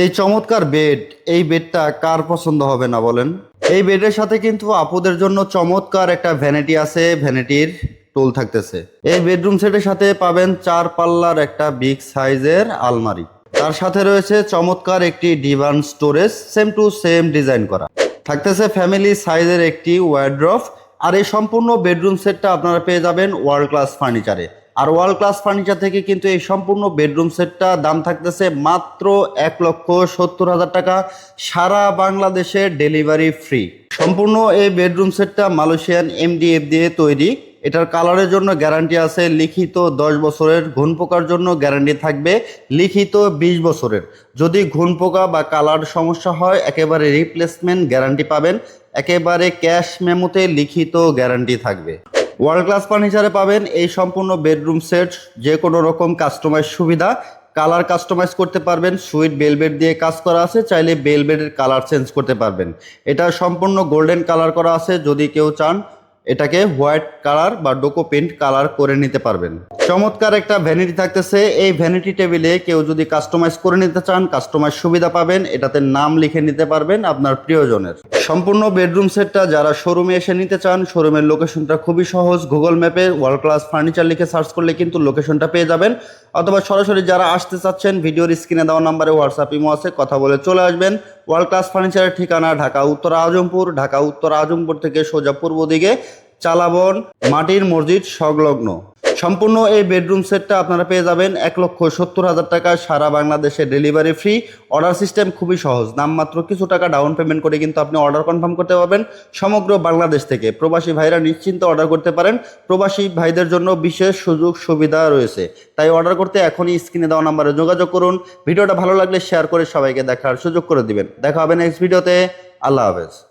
এই চমৎকার বেড, এই বেডটা কার পছন্দ হবে না বলেন? এই বেডের সাথে কিন্তু আপুদের জন্য চমৎকার একটা ভ্যানিটি আছে, ভ্যানিটির টুল থাকতেছে। এই বেডরুম সেটের সাথে পাবেন 4 পাল্লার একটা বিগ সাইজের আলমারি। তার সাথে রয়েছে চমৎকার একটি divan storage, same to same design করা। থাকতেছে ফ্যামিলি সাইজের একটি ওয়ার্ড্রফ। আর এই সম্পূর্ণ বেডরুম সেটটা আপনারা পেয়ে যাবেন ওয়ার্ল্ড ক্লাস ফার্নিচারে। আর ওয়ার্ল্ড ক্লাস ফার্নিচার থেকে কিন্তু এই সম্পূর্ণ বেডরুম সেটটা দাম থাকতেছে মাত্র 1,70,000 টাকা। সারা বাংলাদেশে ডেলিভারি ফ্রি। সম্পূর্ণ এই বেডরুম সেটটা মালয়েশিয়ান এমডিএফ দিয়ে তৈরি। এটার কালারের জন্য গ্যারান্টি আছে লিখিত 10 বছরের, ঘুণ পোকার জন্য গ্যারান্টি থাকবে লিখিত 20 বছরের। যদি ঘুণ পোকা বা কালার সমস্যা হয় একেবারে রিপ্লেসমেন্ট গ্যারান্টি পাবেন, একেবারে ক্যাশ মেমোতে লিখিত গ্যারান্টি থাকবে। ওয়ার্ল্ড ক্লাস ফার্নিচারে পাবেন এই সম্পূর্ণ বেডরুম সেট, যে কোনো রকম কাস্টমাইজ সুবিধা। কালার কাস্টমাইজ করতে পারবেন, সুইট বেলভেট দিয়ে কাজ করা আছে, চাইলে বেলভেটের কালার চেঞ্জ করতে পারবেন। এটা সম্পূর্ণ গোল্ডেন কালার করা আছে, যদি কেউ চান এটাকে হোয়াইট কালার বা ডোকো পেন্ট কালার করে নিতে পারবেন। চমৎকার একটা ভ্যানিটি থাকতেছে। এই ভ্যানিটি টেবিলে কেউ যদি কাস্টমাইজ করে নিতে চান কাস্টমাইজ সুবিধা পাবেন, এটাতে নাম লিখে নিতে পারবেন আপনার প্রিয়জনের। সম্পূর্ণ বেডরুম সেটটা যারা শোরুমে এসে নিতে চান, শোরুমের লোকেশনটা খুবই সহজ। গুগল ম্যাপে ওয়ার্ল্ড ক্লাস ফার্নিচার লিখে সার্চ করলে কিন্তু লোকেশনটা পেয়ে যাবেন। অথবা সরাসরি যারা আসতে চাচ্ছেন ভিডিওর স্ক্রিনে দেওয়া নাম্বারে হোয়াটসঅ্যাপ ইমো আছে, কথা বলে চলে আসবেন। ওয়ার্ল্ড ক্লাস ফার্নিচারের ঠিকানা ঢাকা উত্তর আজমপুর। ঢাকা উত্তর আজমপুর থেকে সোজা পূর্ব দিকে চালাবন মাটির মসজিদ সংলগ্ন। সম্পূর্ণ এই বেডরুম সেটটা আপনারা পেয়ে যাবেন 1,70,000 টাকা। সারা বাংলাদেশে ডেলিভারি ফ্রি। অর্ডার সিস্টেম খুবই সহজ, নামমাত্র কিছু টাকা ডাউন পেমেন্ট করে কিন্তু আপনি অর্ডার কনফার্ম করতে পারবেন সমগ্র বাংলাদেশ থেকে। প্রবাসী ভাইরা নিশ্চিন্তে অর্ডার করতে পারেন। প্রবাসী ভাইদের জন্য বিশেষ সুযোগ সুবিধা রয়েছে, তাই অর্ডার করতে এখনই স্ক্রিনে দেওয়া নাম্বারে যোগাযোগ করুন। ভিডিওটা ভালো লাগলে শেয়ার করে সবাইকে দেখার সুযোগ করে দিবেন। দেখা হবে নেক্সট ভিডিওতে। আল্লাহ হাফেজ।